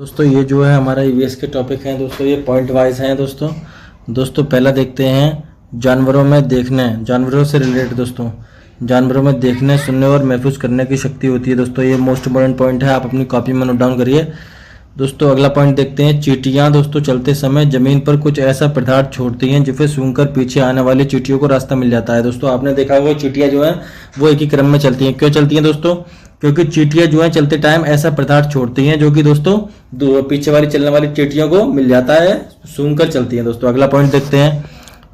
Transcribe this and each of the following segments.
दोस्तों ये जो है हमारा ईवीएस के टॉपिक हैं दोस्तों, ये पॉइंट वाइज हैं दोस्तों पहला देखते हैं जानवरों में देखने, जानवरों से रिलेटेड दोस्तों। जानवरों में देखने, सुनने और महसूस करने की शक्ति होती है दोस्तों। ये मोस्ट इम्पोर्टेंट पॉइंट है, आप अपनी कॉपी में नोट डाउन करिए दोस्तों। अगला पॉइंट देखते हैं चींटियां दोस्तों चलते समय जमीन पर कुछ ऐसा पदार्थ छोड़ती हैं जिसे सूंघकर पीछे आने वाली चींटियों को रास्ता मिल जाता है दोस्तों। आपने देखा होगा चींटियां जो है वो एक ही क्रम में चलती हैं। क्यों चलती हैं दोस्तों? क्योंकि चींटियां जो है चलते टाइम ऐसा पदार्थ छोड़ती हैं जो कि दोस्तों पीछे वाली चलने वाली चींटियों को मिल जाता है, सूंघकर चलती हैं दोस्तों। अगला पॉइंट देखते हैं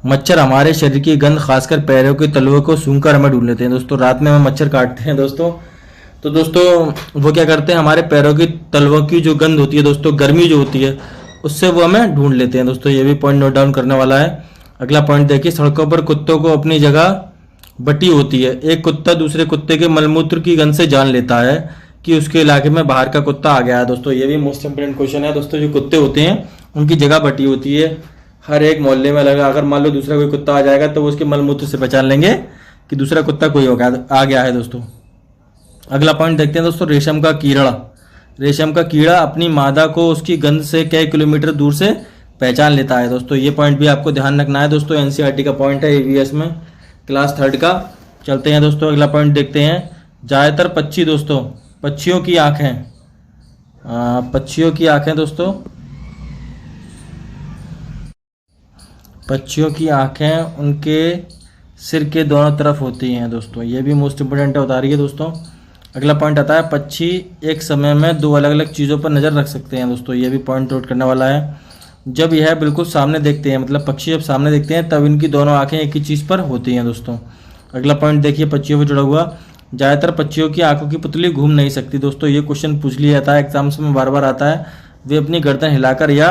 मच्छर हमारे शरीर की गंध खासकर पैरों के तलुओं को सूंघकर हमें ढूंढ लेते हैं दोस्तों। रात में हमें मच्छर काटते हैं दोस्तों, तो दोस्तों वो क्या करते हैं, हमारे पैरों की तलवों की जो गंध होती है दोस्तों, गर्मी जो होती है उससे वो हमें ढूंढ लेते हैं दोस्तों। ये भी पॉइंट नोट डाउन करने वाला है। अगला पॉइंट देखिए सड़कों पर कुत्तों को अपनी जगह बटी होती है। एक कुत्ता दूसरे कुत्ते के मलमूत्र की गंध से जान लेता है कि उसके इलाके में बाहर का कुत्ता आ गया है दोस्तों। ये भी मोस्ट इंपोर्टेंट क्वेश्चन है दोस्तों। जो कुत्ते होते हैं उनकी जगह बटी होती है, हर एक मोहल्ले में लगा। अगर मान लो दूसरा कोई कुत्ता आ जाएगा तो वो उसके मलमूत्र से पहचान लेंगे कि दूसरा कुत्ता कोई आ गया है दोस्तों। अगला पॉइंट देखते हैं दोस्तों रेशम का कीड़ा। रेशम का कीड़ा अपनी मादा को उसकी गंध से कई किलोमीटर दूर से पहचान लेता है दोस्तों। ये पॉइंट भी आपको ध्यान रखना है दोस्तों, एनसीईआरटी का पॉइंट है ईवीएस में क्लास 3 का। चलते हैं दोस्तों अगला पॉइंट देखते हैं ज़्यादातर पक्षी दोस्तों, पक्षियों की आंखें, पक्षियों की आंखें दोस्तों, पक्षियों की आंखें उनके सिर के दोनों तरफ होती हैं दोस्तों। ये भी मोस्ट इंपोर्टेंट है, उतारिए दोस्तों। अगला पॉइंट आता है पक्षी एक समय में 2 अलग अलग चीज़ों पर नज़र रख सकते हैं दोस्तों। ये भी पॉइंट नोट करने वाला है। जब यह बिल्कुल सामने देखते हैं, मतलब पक्षी जब सामने देखते हैं तब इनकी दोनों आंखें एक ही चीज़ पर होती हैं दोस्तों। अगला पॉइंट देखिए पक्षियों से जुड़ा हुआ, ज़्यादातर पक्षियों की आंखों की पुतली घूम नहीं सकती दोस्तों। ये क्वेश्चन पूछ लिया जाता है एग्जाम्स में, बार बार आता है। वे अपनी गर्दन हिलाकर या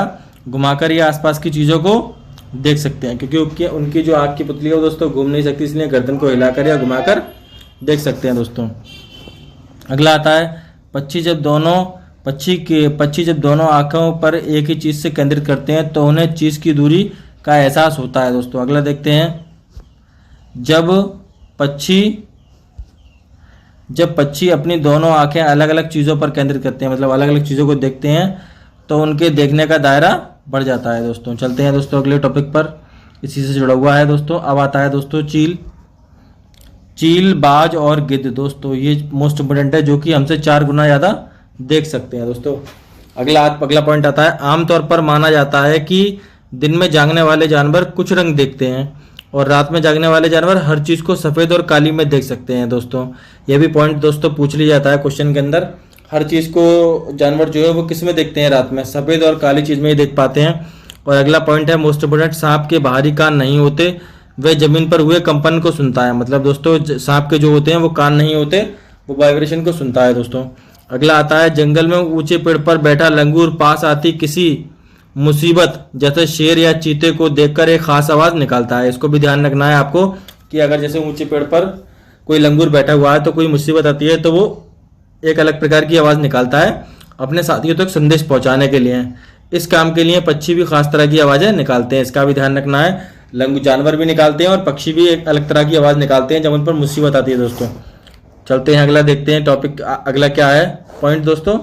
घुमाकर या आसपास की चीज़ों को देख सकते हैं, क्योंकि उनकी जो आँख की पुतली है वो दोस्तों घूम नहीं सकती, इसलिए गर्दन को हिलाकर या घुमाकर देख सकते हैं दोस्तों। अगला आता है पक्षी जब दोनों आंखों पर एक ही चीज़ से केंद्रित करते हैं तो उन्हें चीज़ की दूरी का एहसास होता है दोस्तों। अगला देखते हैं जब पक्षी अपनी दोनों आंखें अलग अलग चीज़ों पर केंद्रित करते हैं, मतलब अलग अलग चीज़ों को देखते हैं, तो उनके देखने का दायरा बढ़ जाता है दोस्तों। चलते हैं दोस्तों अगले टॉपिक पर, इसी से जुड़ा हुआ है दोस्तों। अब आता है दोस्तों चील, बाज और गिद्ध दोस्तों। ये मोस्ट इंपोर्टेंट है, जो कि हमसे 4 गुना ज़्यादा देख सकते हैं दोस्तों। अगला पॉइंट आता है आमतौर पर माना जाता है कि दिन में जागने वाले जानवर कुछ रंग देखते हैं और रात में जागने वाले जानवर हर चीज़ को सफ़ेद और काली में देख सकते हैं दोस्तों। ये भी पॉइंट दोस्तों पूछ लिया जाता है क्वेश्चन के अंदर। हर चीज़ को जानवर जो है वो किस में देखते हैं? रात में, सफ़ेद और काली चीज़ में ही देख पाते हैं। और अगला पॉइंट है मोस्ट इंपोर्टेंट, सांप के बाहरी कान नहीं होते, वह जमीन पर हुए कंपन को सुनता है। मतलब दोस्तों सांप के जो होते हैं वो कान नहीं होते, वो वाइब्रेशन को सुनता है दोस्तों। अगला आता है जंगल में ऊंचे पेड़ पर बैठा लंगूर पास आती किसी मुसीबत जैसे शेर या चीते को देखकर एक खास आवाज़ निकालता है। इसको भी ध्यान रखना है आपको कि अगर जैसे ऊंचे पेड़ पर कोई लंगूर बैठा हुआ है तो कोई मुसीबत आती है तो वो एक अलग प्रकार की आवाज़ निकालता है अपने साथियों तक संदेश पहुंचाने के लिए। इस काम के लिए पक्षी भी खास तरह की आवाज़ें निकालते हैं, इसका भी ध्यान रखना है। जानवर भी निकालते हैं और पक्षी भी एक अलग तरह की आवाज़ निकालते हैं जब उन पर मुसीबत आती है दोस्तों। चलते हैं अगला देखते हैं टॉपिक। अगला क्या है पॉइंट दोस्तों,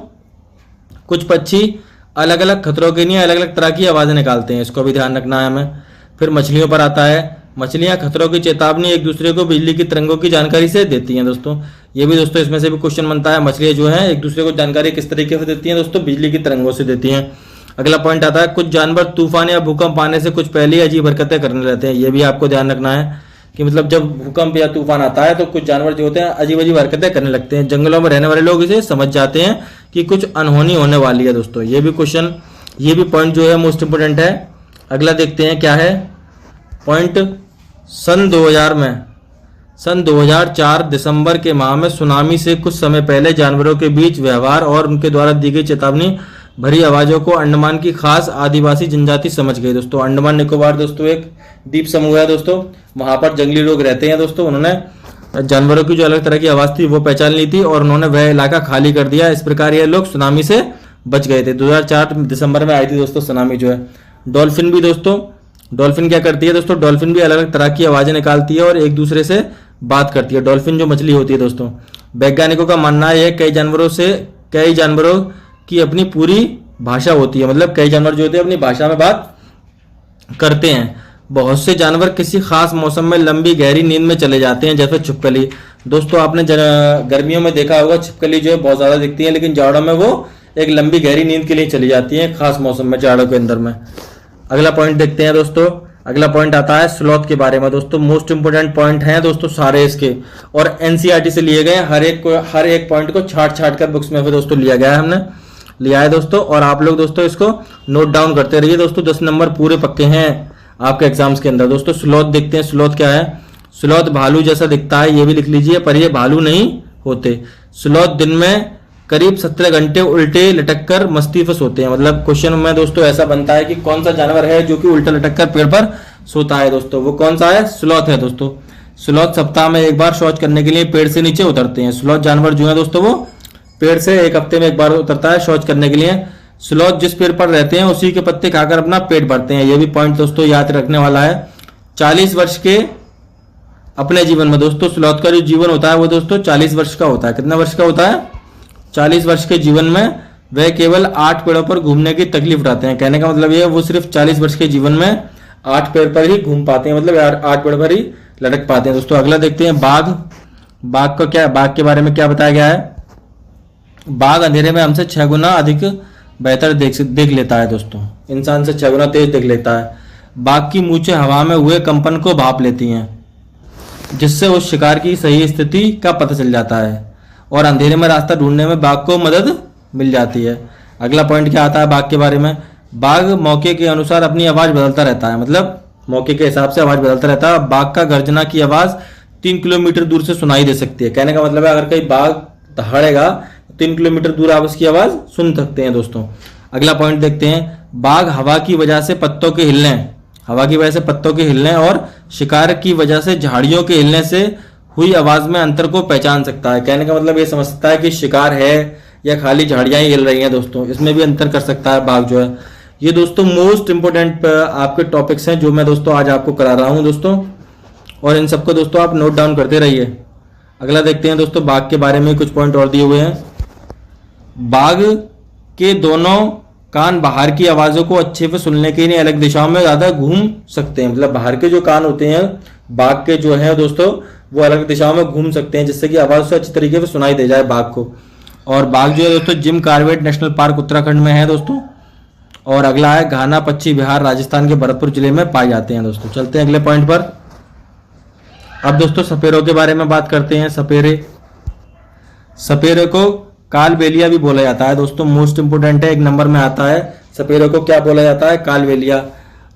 कुछ पक्षी अलग अलग खतरों के लिए अलग अलग तरह की आवाज़ें निकालते हैं, इसको भी ध्यान रखना है हमें। फिर मछलियों पर आता है, मछलियां खतरों की चेतावनी एक दूसरे को बिजली की तरंगों की जानकारी से देती हैं दोस्तों। ये भी दोस्तों इसमें से भी क्वेश्चन बनता है, मछलियां जो हैं एक दूसरे को जानकारी किस तरीके से देती हैं दोस्तों? बिजली की तरंगों से देती हैं। अगला पॉइंट आता है कुछ जानवर तूफान या भूकंप आने से कुछ पहले ही अजीब हरकतें करने लगते हैं। ये भी आपको ध्यान रखना है कि मतलब जब भूकंप या तूफान आता है तो कुछ जानवर जो होते हैं अजीब अजीब हरकतें करने लगते हैं। जंगलों में रहने वाले लोग इसे समझ जाते हैं कि कुछ अनहोनी होने वाली है दोस्तों। ये भी पॉइंट जो है मोस्ट इंपोर्टेंट है। अगला देखते हैं क्या है पॉइंट, सन 2004 दिसंबर के माह में सुनामी से कुछ समय पहले जानवरों के बीच व्यवहार और उनके द्वारा दी गई चेतावनी भरी आवाज़ों को अंडमान की खास आदिवासी जनजाति समझ गई दोस्तों। अंडमान निकोबार दोस्तों एक द्वीप समूह है दोस्तों, वहाँ पर जंगली लोग रहते हैं दोस्तों। उन्होंने जानवरों की जो अलग तरह की आवाज़ थी वो पहचान ली थी और उन्होंने वह इलाका खाली कर दिया। इस प्रकार ये लोग सुनामी से बच गए थे। 2004 दिसंबर में आई थी दोस्तों सुनामी जो है। डॉल्फिन भी दोस्तों, डॉल्फिन क्या करती है दोस्तों? डॉल्फिन भी अलग अलग तरह की आवाज़ें निकालती है और एक दूसरे से बात करती है। डॉल्फिन जो मछली होती है दोस्तों, वैज्ञानिकों का मानना है कई जानवरों की अपनी पूरी भाषा होती है, मतलब कई जानवर जो होते हैं अपनी भाषा में बात करते हैं। बहुत से जानवर किसी खास मौसम में लंबी गहरी नींद में चले जाते हैं, जैसे छिपकली। दोस्तों आपने गर्मियों में देखा होगा छिपकली जो है बहुत ज़्यादा दिखती है, लेकिन जाड़ों में वो एक लंबी गहरी नींद के लिए चली जाती है खास मौसम में, जाड़ों के अंदर में। अगला पॉइंट देखते हैं दोस्तों। अगला पॉइंट आता है स्लॉथ के बारे में। दोस्तों मोस्ट इंपोर्टेंट पॉइंट हैं दोस्तों सारे इसके, और एनसीईआरटी से लिए गए। हर एक पॉइंट को छाट कर बुक्स में दोस्तों लिया गया है, हमने लिया है दोस्तों। और आप लोग दोस्तों इसको नोट डाउन करते रहिए दोस्तों, 10 नंबर पूरे पक्के हैं आपके एग्जाम्स के अंदर। दोस्तों स्लॉथ देखते हैं, स्लॉथ क्या है। स्लॉथ भालू जैसा दिखता है, ये भी लिख लीजिए, पर ये भालू नहीं होते। स्लॉथ दिन में करीब 17 घंटे उल्टे लटक कर मस्तीफस होते हैं। मतलब क्वेश्चन में दोस्तों ऐसा बनता है कि कौन सा जानवर है जो कि उल्टा लटक कर पेड़ पर सोता है दोस्तों, वो कौन सा है, स्लॉथ है दोस्तों। स्लॉथ सप्ताह में एक बार शौच करने के लिए पेड़ से नीचे उतरते हैं। स्लॉथ जानवर जो है दोस्तों वो पेड़ से एक हफ्ते में एक बार उतरता है शौच करने के लिए। स्लॉथ जिस पेड़ पर रहते हैं उसी के पत्ते खाकर अपना पेट भरते हैं। ये भी पॉइंट दोस्तों याद रखने वाला है। 40 वर्ष के अपने जीवन में दोस्तों स्लॉथ का जो जीवन होता है वो दोस्तों 40 वर्ष का होता है। कितना वर्ष का होता है, 40 वर्ष के जीवन में वह केवल 8 पेड़ों पर घूमने की तकलीफ उठाते हैं। कहने का मतलब ये है वो सिर्फ 40 वर्ष के जीवन में 8 पेड़ पर ही घूम पाते हैं, मतलब 8 पेड़ पर ही लटक पाते हैं दोस्तों। अगला देखते हैं बाघ। बाघ के बारे में क्या बताया गया है। बाघ अंधेरे में हमसे 6 गुना अधिक बेहतर देख लेता है दोस्तों, इंसान से 6 गुना तेज देख लेता है। बाघ की मूंछें हवा में हुए कंपन को भाप लेती हैं, जिससे उस शिकार की सही स्थिति का पता चल जाता है, और अंधेरे में रास्ता ढूंढने में बाघ को मदद मिल जाती है। अगला पॉइंट क्या आता है बाघ के बारे में। बाघ मौके के अनुसार अपनी आवाज बदलता रहता है, मतलब मौके के हिसाब से आवाज बदलता रहता है। बाघ का गर्जना की आवाज 3 किलोमीटर दूर से सुनाई दे सकती है। कहने का मतलब है अगर कहीं बाघ दहाड़ेगा 3 किलोमीटर दूर आप उसकी आवाज सुन सकते हैं दोस्तों। अगला पॉइंट देखते हैं। बाघ हवा की वजह से पत्तों के हिलने और शिकार की वजह से झाड़ियों के हिलने से हुई आवाज में अंतर को पहचान सकता है। कहने का मतलब ये समझ सकता है कि शिकार है या खाली झाड़ियां ही हिल रही हैं दोस्तों, इसमें भी अंतर कर सकता है बाघ जो है। ये दोस्तों मोस्ट इंपोर्टेंट आपके टॉपिक्स हैं जो मैं दोस्तों आज आपको करा रहा हूं दोस्तों, और इन सबको दोस्तों आप नोट डाउन करते रहिए। अगला देखते हैं दोस्तों बाघ के बारे में कुछ पॉइंट और दिए हुए हैं। बाघ के दोनों कान बाहर की आवाजों को अच्छे से सुनने के लिए अलग दिशाओं में ज्यादा घूम सकते हैं। मतलब बाहर के जो कान होते हैं बाघ के जो है दोस्तों वो अलग दिशाओं में घूम सकते हैं, जिससे कि आवाज से अच्छी तरीके से सुनाई दे जाए बाघ को। और बाघ जो है दोस्तों Jim Corbett national park Uttarakhand में है दोस्तों। और अगला है घाना पक्षी बिहार राजस्थान के भरतपुर जिले में पाए जाते हैं दोस्तों। चलते हैं अगले पॉइंट पर। अब दोस्तों सपेरों के बारे में बात करते हैं। सपेरे को कालबेलिया भी बोला जाता है दोस्तों, मोस्ट इंपोर्टेंट है, 1 नंबर में आता है। सपेरों को क्या बोला जाता है, कालबेलिया।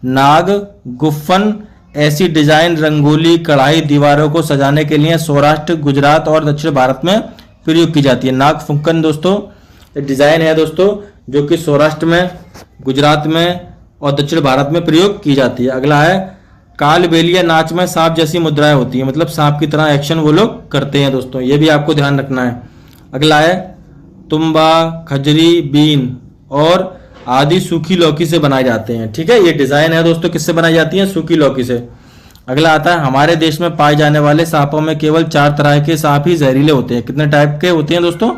नाग गुफ्फन ऐसी डिजाइन रंगोली कढ़ाई दीवारों को सजाने के लिए सौराष्ट्र गुजरात और दक्षिण भारत में प्रयोग की जाती है। नाग फुंकन दोस्तों डिजाइन है दोस्तों जो कि सौराष्ट्र में गुजरात में और दक्षिण भारत में प्रयोग की जाती है। अगला है कालबेलिया नाच में सांप जैसी मुद्राएं होती है, मतलब सांप की तरह एक्शन वो लोग करते हैं दोस्तों, ये भी आपको ध्यान रखना है। अगला है तुम्बा खजरी बीन और आदि सूखी लौकी से बनाए जाते हैं। ठीक है, ये डिजाइन है दोस्तों किससे बनाई जाती है, सूखी लौकी से। अगला आता है हमारे देश में पाए जाने वाले सांपों में केवल 4 तरह के सांप ही जहरीले होते हैं। कितने टाइप के होते हैं दोस्तों,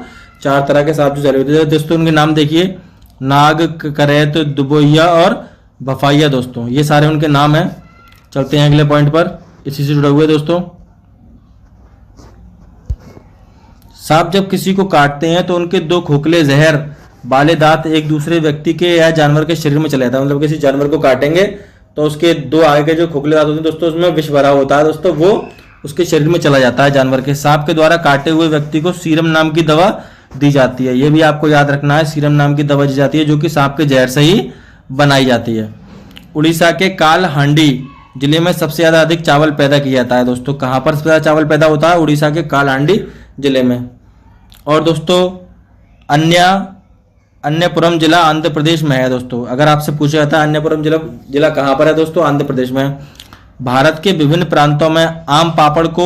4 तरह के सांप जो जहरीले होते हैं दोस्तों। उनके नाम देखिए, नाग, करैत, दुबोइया और भफाइया दोस्तों, ये सारे उनके नाम हैं। चलते हैं अगले पॉइंट पर, इसी से जुड़े हुए दोस्तों। सांप जब किसी को काटते हैं तो उनके 2 खोखले जहर वाले दांत एक दूसरे व्यक्ति के या जानवर के शरीर में चले जाता है। मतलब किसी जानवर को काटेंगे तो उसके 2 आगे के जो खोखले दांत होते हैं दोस्तों उसमें विष भरा होता है दोस्तों, वो उसके शरीर में चला जाता है जानवर के। सांप के द्वारा काटे हुए व्यक्ति को सीरम नाम की दवा दी जाती है। ये भी आपको याद रखना है, सीरम नाम की दवा दी जाती है जो कि सांप के जहर से ही बनाई जाती है। उड़ीसा के कालहांडी जिले में सबसे ज्यादा अधिक चावल पैदा किया जाता है दोस्तों। कहां पर सबसे ज्यादा चावल पैदा होता है, उड़ीसा के कालहांडी जिले में। और दोस्तों अन्यपुरम जिला आंध्र प्रदेश में है दोस्तों। अगर आपसे पूछा जाता है अन्यपुरम जिला कहां पर है दोस्तों, आंध्र प्रदेश में। भारत के विभिन्न प्रांतों में आम पापड़ को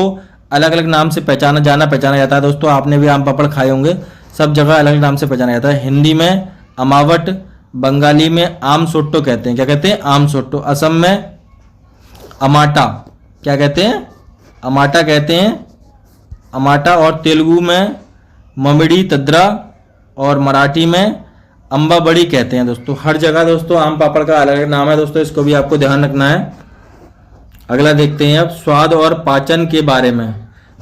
अलग अलग नाम से पहचाना जाता है दोस्तों। आपने भी आम पापड़ खाए होंगे, सब जगह अलग अलग नाम से पहचाना जाता है। हिंदी में अमावट, बंगाली में आम सोट्टो कहते हैं। क्या कहते हैं, आम सोट्टो। असम में अमाटा, क्या कहते हैं, अमाटा कहते हैं, अमाटा। और तेलुगु में ममिड़ी तद्रा, और मराठी में अम्बा बड़ी कहते हैं दोस्तों। हर जगह दोस्तों आम पापड़ का अलग अलग नाम है दोस्तों, इसको भी आपको ध्यान रखना है। अगला देखते हैं अब स्वाद और पाचन के बारे में।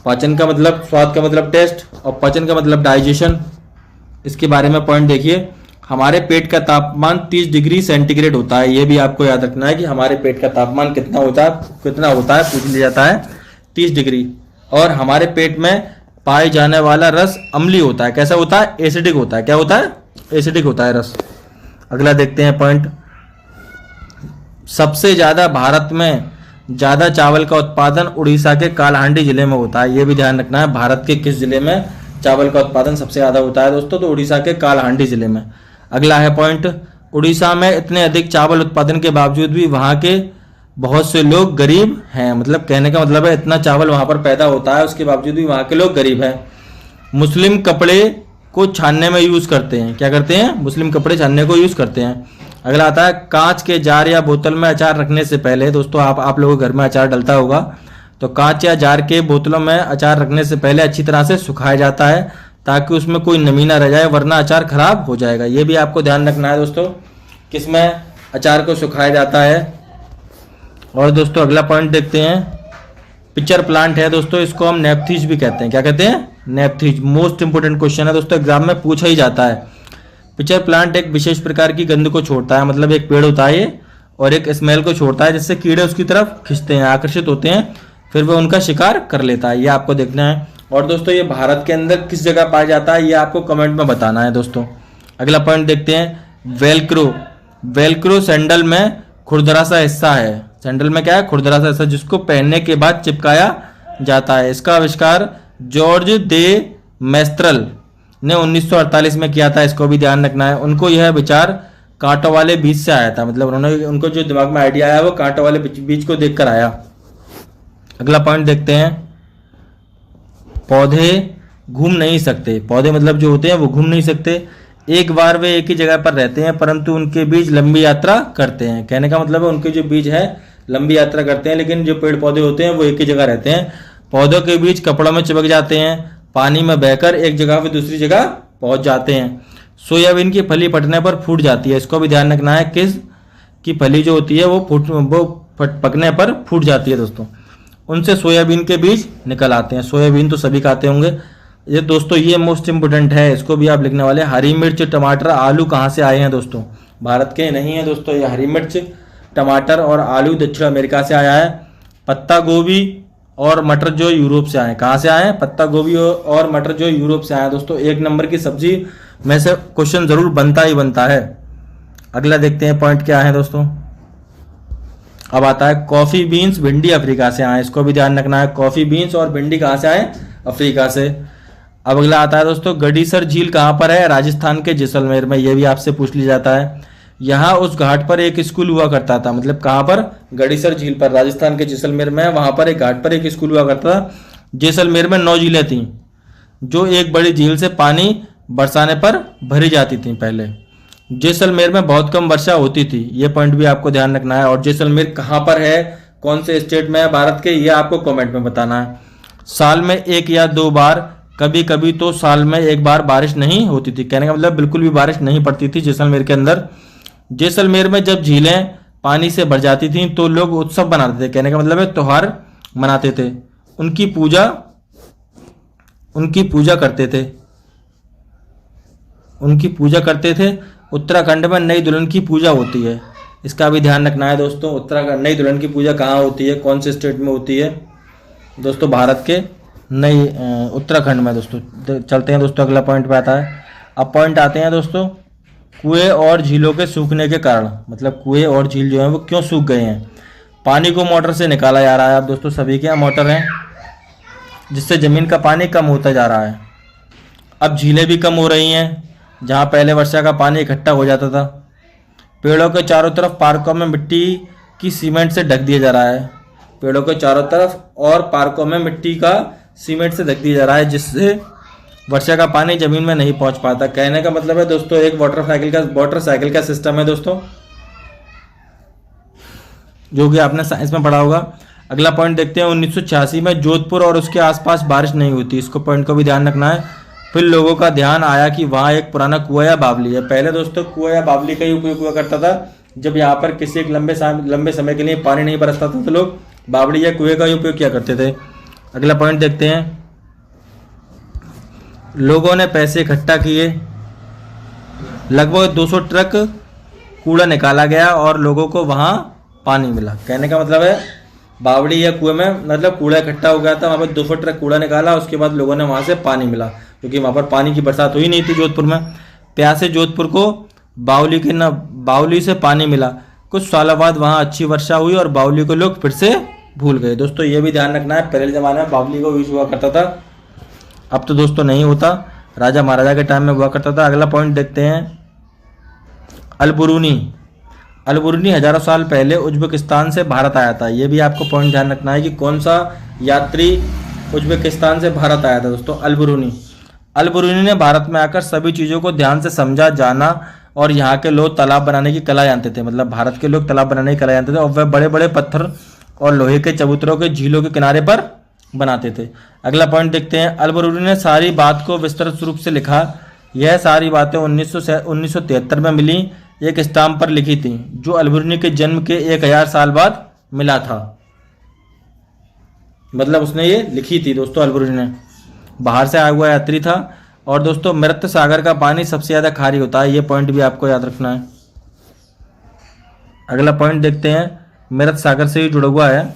पाचन का मतलब, स्वाद का मतलब टेस्ट, और पाचन का मतलब डाइजेशन। इसके बारे में पॉइंट देखिए। हमारे पेट का तापमान 30 डिग्री सेंटीग्रेड होता है। ये भी आपको याद रखना है कि हमारे पेट का तापमान कितना होता है, पूछ लिया जाता है 30 डिग्री। और हमारे पेट में पाए जाने वाला रस अम्लीय होता है। कैसा होता है? एसिडिक होता है। क्या होता है? एसिडिक होता है रस। अगला देखते हैं पॉइंट। सबसे ज्यादा भारत में ज्यादा चावल का उत्पादन उड़ीसा के कालाहांडी जिले में होता है। ये भी ध्यान रखना है, भारत के किस जिले में चावल का उत्पादन सबसे ज्यादा होता है दोस्तों, तो उड़ीसा के कालाहांडी जिले में। अगला है पॉइंट, उड़ीसा में इतने अधिक चावल उत्पादन के बावजूद भी वहां के बहुत से लोग गरीब हैं। मतलब कहने का मतलब है इतना चावल वहां पर पैदा होता है, उसके बावजूद भी वहां के लोग गरीब हैं। मुस्लिम कपड़े को छानने में यूज करते हैं। क्या करते हैं? मुस्लिम कपड़े छानने को यूज करते हैं। अगला आता है, कांच के जार या बोतल में अचार रखने से पहले। दोस्तों आप लोगों के घर में अचार डलता होगा, तो कांच या जार के बोतलों में अचार रखने से पहले अच्छी तरह से सुखाया जाता है ताकि उसमें कोई नमी ना रह जाए, वरना अचार खराब हो जाएगा। ये भी आपको ध्यान रखना है दोस्तों, किसमें अचार को सुखाया जाता है। और दोस्तों अगला पॉइंट देखते हैं, पिचर प्लांट है दोस्तों, इसको हम नेपथीज भी कहते हैं। क्या कहते हैं? नेपथीज। मोस्ट इंपोर्टेंट क्वेश्चन है दोस्तों, एग्जाम में पूछा ही जाता है। पिचर प्लांट एक विशेष प्रकार की गंध को छोड़ता है। मतलब एक पेड़ होता है ये, और एक स्मेल को छोड़ता है जिससे कीड़े उसकी तरफ खिंचते हैं, आकर्षित होते हैं, फिर वह उनका शिकार कर लेता है। ये आपको देखना है। और दोस्तों ये भारत के अंदर किस जगह पाया जाता है, ये आपको कमेंट में बताना है दोस्तों। अगला पॉइंट देखते हैं, वेलक्रो। वेलक्रो सैंडल में खुरदरा सा हिस्सा है। सैंडल में क्या है? खुरदरा सा हिस्सा, जिसको पहनने के बाद चिपकाया जाता है। इसका आविष्कार जॉर्ज दे मेस्ट्रल ने 1948 में किया था। इसको भी ध्यान रखना है। उनको यह विचार कांटों वाले बीज से आया था। मतलब उनको जो दिमाग में आइडिया आया वो कांटों वाले बीज को देखकर आया। अगला पॉइंट देखते हैं, पौधे घूम नहीं सकते। पौधे मतलब जो होते हैं वो घूम नहीं सकते। एक बार वे एक ही जगह पर रहते हैं, परंतु उनके बीज लंबी यात्रा करते हैं। कहने का मतलब है उनके जो बीज है लंबी यात्रा करते हैं, लेकिन जो पेड़ पौधे होते हैं वो एक ही जगह रहते हैं। पौधों के बीज कपड़ों में चिपक जाते हैं, पानी में बहकर एक जगह से दूसरी जगह पहुंच जाते हैं। सोयाबीन की फली फटने पर फूट जाती है। इसको भी ध्यान रखना है, किस की फली जो होती है वो पकने पर फूट जाती है दोस्तों। उनसे सोयाबीन के बीज निकल आते हैं। सोयाबीन तो सभी खाते होंगे। ये दोस्तों ये मोस्ट इंपोर्टेंट है, इसको भी आप लिखने वाले। हरी मिर्च, टमाटर, आलू कहाँ से आए हैं दोस्तों? भारत के नहीं है दोस्तों। ये हरी मिर्च, टमाटर और आलू दक्षिण अमेरिका से आया है। पत्ता गोभी और मटर जो यूरोप से आए। कहाँ से आए हैं? पत्ता गोभी और मटर जो यूरोप से आए दोस्तों। एक नंबर की सब्जी में से क्वेश्चन जरूर बनता ही बनता है। अगला देखते हैं पॉइंट क्या है दोस्तों। अब आता है कॉफी बीन्स, भिंडी अफ्रीका से आए। इसको भी ध्यान रखना है, कॉफी बीन्स और भिंडी कहाँ से आए? अफ्रीका से। अब अगला आता है दोस्तों, गडीसर झील कहाँ पर है? राजस्थान के जैसलमेर में। ये भी आपसे पूछ लिया जाता है। यहाँ उस घाट पर एक स्कूल हुआ करता था। मतलब कहाँ पर? गडीसर झील पर, राजस्थान के जैसलमेर में। वहां पर एक घाट पर एक स्कूल हुआ करता था। जैसलमेर में 9 झीलें थी, जो एक बड़ी झील से पानी बरसाने पर भरी जाती थी। पहले जैसलमेर में बहुत कम वर्षा होती थी। ये पॉइंट भी आपको ध्यान रखना है। और जैसलमेर कहाँ पर है, कौन से स्टेट में है भारत के, ये आपको कमेंट में बताना है। साल में 1 या 2 बार, कभी कभी तो साल में 1 बार बारिश नहीं होती थी। कहने का मतलब बिल्कुल भी बारिश नहीं पड़ती थी जैसलमेर के अंदर। जैसलमेर में जब झीलें पानी से भर जाती थीं तो लोग उत्सव मनाते थे। कहने का मतलब है त्योहार मनाते थे, उनकी पूजा करते थे। उत्तराखंड में नई दुल्हन की पूजा होती है। इसका भी ध्यान रखना है दोस्तों। उत्तराखंड नई दुल्हन की पूजा कहाँ होती है, कौन से स्टेट में होती है दोस्तों? भारत के उत्तराखंड में दोस्तों। चलते हैं दोस्तों, अगला पॉइंट पे आता है। अब पॉइंट आते हैं दोस्तों, कुएं और झीलों के सूखने के कारण। मतलब कुएं और झील जो है वो क्यों सूख गए हैं? पानी को मोटर से निकाला जा रहा है। अब दोस्तों सभी के यहाँ मोटर हैं, जिससे जमीन का पानी कम होता जा रहा है। अब झीलें भी कम हो रही हैं, जहाँ पहले वर्षा का पानी इकट्ठा हो जाता था। पेड़ों के चारों तरफ पार्कों में मिट्टी की सीमेंट से ढक दिया जा रहा है। पेड़ों के चारों तरफ और पार्कों में मिट्टी का सीमेंट से ढक दिया जा रहा है, जिससे वर्षा का पानी जमीन में नहीं पहुंच पाता। कहने का मतलब है दोस्तों एक वाटर साइकिल का सिस्टम है दोस्तों, जो कि आपने साइंस में पढ़ा होगा। अगला पॉइंट देखते हैं, 1986 में जोधपुर और उसके आसपास बारिश नहीं होती। इसको पॉइंट को भी ध्यान रखना है। फिर लोगों का ध्यान आया कि वहाँ एक पुराना कुआं या बावली है। पहले दोस्तों कुआं या बावली का ही उपयोग हुआ करता था। जब यहाँ पर किसी एक लंबे समय के लिए पानी नहीं बरसता था तो लोग बावली या कुएं का ही उपयोग किया करते थे। अगला पॉइंट देखते हैं। लोगों ने पैसे इकट्ठा किए, लगभग 200 ट्रक कूड़ा निकाला गया और लोगों को वहाँ पानी मिला। कहने का मतलब है बावड़ी या कुएं में मतलब कूड़ा इकट्ठा हो गया था, वहाँ पर 200 ट्रक कूड़ा निकाला, उसके बाद लोगों ने वहाँ से पानी मिला, क्योंकि वहाँ पर पानी की बरसात हुई नहीं थी जोधपुर में। प्यासे जोधपुर को बावली से पानी मिला। कुछ सालों बाद वहाँ अच्छी वर्षा हुई और बावली को लोग फिर से भूल गए। दोस्तों ये भी ध्यान रखना है, पहले ज़माने में बावली को यूज हुआ करता था, अब तो दोस्तों नहीं होता, राजा महाराजा के टाइम में हुआ करता था। अगला पॉइंट देखते हैं। अलबरूनी हजारों साल पहले उज्बेकिस्तान से भारत आया था। ये भी आपको पॉइंट ध्यान रखना है कि कौन सा यात्री उज्बेकिस्तान से भारत आया था दोस्तों। अलबरूनी ने भारत में आकर सभी चीज़ों को ध्यान से समझा, जाना और यहाँ के लोग तालाब बनाने की कला जानते थे। मतलब भारत के लोग तालाब बनाने की कला जानते थे और वह बड़े बड़े पत्थर और लोहे के चबूतरों के झीलों के किनारे पर बनाते थे। अगला पॉइंट देखते हैं। अलबरूनी ने सारी बात को विस्तृत रूप से लिखा। यह सारी बातें 1973 में मिली एक स्टाम्प पर लिखी थी, जो अलबरूनी के जन्म के 1000 साल बाद मिला था। मतलब उसने ये लिखी थी दोस्तों, अलबरूनी ने। बाहर से आया हुआ यात्री था। और दोस्तों मृत सागर का पानी सबसे ज़्यादा खारी होता है, ये पॉइंट भी आपको याद रखना है। अगला पॉइंट देखते हैं, मृत सागर से ही जुड़ा हुआ है।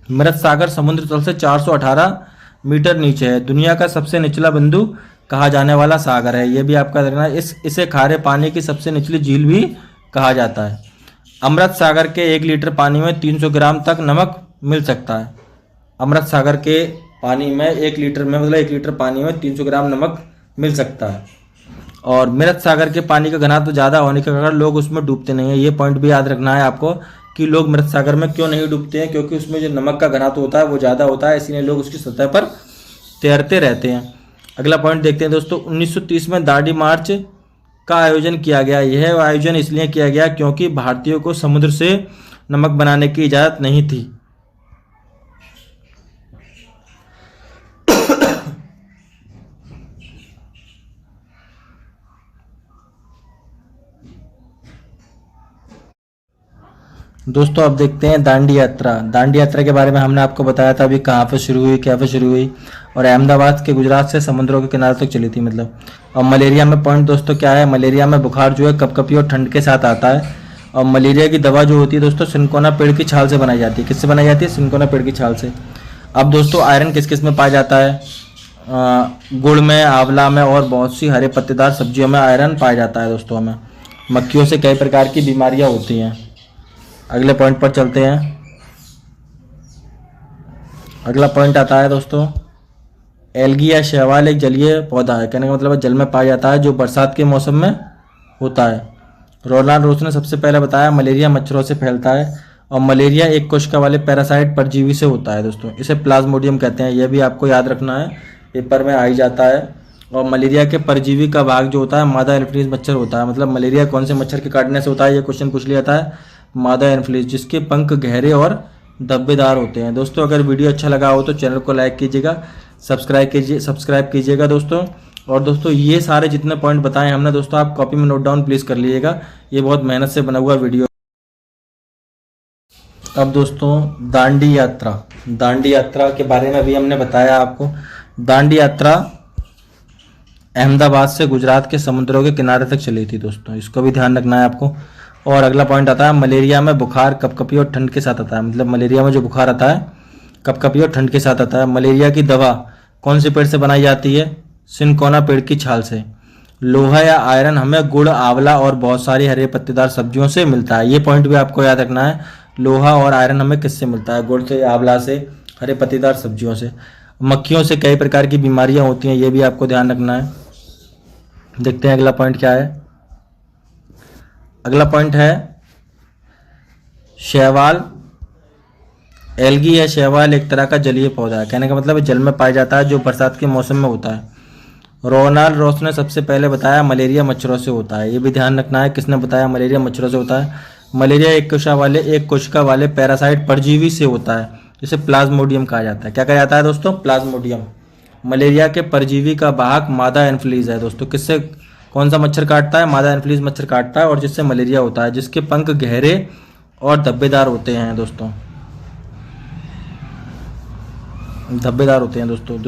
मृत सागर समुद्र तल से 418 मीटर नीचे है, दुनिया का सबसे निचला बिंदु कहा जाने वाला सागर है। यह भी आपका देखना है। इसे खारे पानी की सबसे निचली झील भी कहा जाता है। अमृत सागर के 1 लीटर पानी में 300 ग्राम तक नमक मिल सकता है। अमृत सागर के पानी में 1 लीटर में मतलब 1 लीटर पानी में 300 ग्राम नमक मिल सकता है। और मृत सागर के पानी का घनत्व ज़्यादा होने के कारण लोग उसमें डूबते नहीं हैं। ये पॉइंट भी याद रखना है आपको कि लोग मृत सागर में क्यों नहीं डूबते हैं, क्योंकि उसमें जो नमक का घनत्व होता है वो ज़्यादा होता है, इसीलिए लोग उसकी सतह पर तैरते रहते हैं। अगला पॉइंट देखते हैं दोस्तों। 1930 में दांडी मार्च का आयोजन किया गया। यह आयोजन इसलिए किया गया क्योंकि भारतीयों को समुद्र से नमक बनाने की इजाज़त नहीं थी। दोस्तों अब देखते हैं दांडी यात्रा। दांडी यात्रा के बारे में हमने आपको बताया था अभी कहाँ पे शुरू हुई, क्या पे शुरू हुई, और अहमदाबाद के गुजरात से समुद्रों के किनारे तक चली थी मतलब। और मलेरिया में पॉइंट दोस्तों क्या है, मलेरिया में बुखार जो है कपकपी और ठंड के साथ आता है। और मलेरिया की दवा जो होती है दोस्तों सिनकोना पेड़ की छाल से बनाई जाती है। किससे बनाई जाती है? सिनकोना पेड़ की छाल से। अब दोस्तों आयरन किस किस में पाया जाता है? गुड़ में, आंवला में और बहुत सी हरे पत्तेदार सब्जियों में आयरन पाया जाता है दोस्तों। हमें मक्खियों से कई प्रकार की बीमारियां होती हैं। अगले पॉइंट पर चलते हैं। अगला पॉइंट आता है दोस्तों, एल्गी या शैवाल एक जलीय पौधा है। कहने का मतलब है जल में पाया जाता है, जो बरसात के मौसम में होता है। रोनाल्ड रोस ने सबसे पहले बताया मलेरिया मच्छरों से फैलता है और मलेरिया एक कोशिका वाले पैरासाइट परजीवी से होता है दोस्तों। इसे प्लाज्मोडियम कहते हैं। यह भी आपको याद रखना है, पेपर में आ ही जाता है। और मलेरिया के परजीवी का भाग जो होता है मादा एनोफिलीज मच्छर होता है। मतलब मलेरिया कौन से मच्छर के काटने से होता है, ये क्वेश्चन पूछ लिया जाता है। मादा एनोफिलीज, जिसके पंख गहरे और धब्बेदार होते हैं। दोस्तों अगर वीडियो अच्छा लगा हो तो चैनल को लाइक कीजिएगा, सब्सक्राइब कीजिएगा दोस्तों। और दोस्तों ये सारे जितने पॉइंट बताए हमने दोस्तों, आप कॉपी में नोट डाउन प्लीज़ कर लीजिएगा, ये बहुत मेहनत से बना हुआ वीडियो। अब दोस्तों दांडी यात्रा के बारे में भी हमने बताया आपको। दांडी यात्रा अहमदाबाद से गुजरात के समुद्रों के किनारे तक चली थी दोस्तों, इसको भी ध्यान रखना है आपको। और अगला पॉइंट आता है मलेरिया में बुखार कपकपी और ठंड के साथ आता है। मतलब मलेरिया में जो बुखार आता है कपकपी और ठंड के साथ आता है। मलेरिया की दवा कौन से पेड़ से बनाई जाती है? सिनकोना पेड़ की छाल से। लोहा या आयरन हमें गुड़, आंवला और बहुत सारी हरे पत्तेदार सब्जियों से मिलता है। ये पॉइंट भी आपको याद रखना है। लोहा और आयरन हमें किससे मिलता है? गुड़ से, आंवला से, हरे पत्तेदार सब्जियों से। मक्खियों से कई प्रकार की बीमारियां होती हैं, ये भी आपको ध्यान रखना है। देखते हैं अगला पॉइंट क्या है। अगला पॉइंट है शैवाल। एल्गी या शैवाल एक तरह का जलीय पौधा है। कहने का मतलब है जल में पाया जाता है, जो बरसात के मौसम में होता है। रोनाल्ड रोस ने सबसे पहले बताया मलेरिया मच्छरों से होता है। ये भी ध्यान रखना है, किसने बताया? मलेरिया मच्छरों से होता है। मलेरिया एक कोशिका वाले पैरासाइट परजीवी से होता है, जिसे प्लाज्मोडियम कहा जाता है। क्या कहा जाता है दोस्तों? प्लाज्मोडियम। मलेरिया के परजीवी का वाहक मादा एनफ्लीज है दोस्तों। किससे कौन सा मच्छर काटता है? मादा एनफ्लीज मच्छर काटता है और जिससे मलेरिया होता है, जिसके पंख गहरे और धब्बेदार होते हैं दोस्तों, धब्बेदार होते हैं दोस्तों।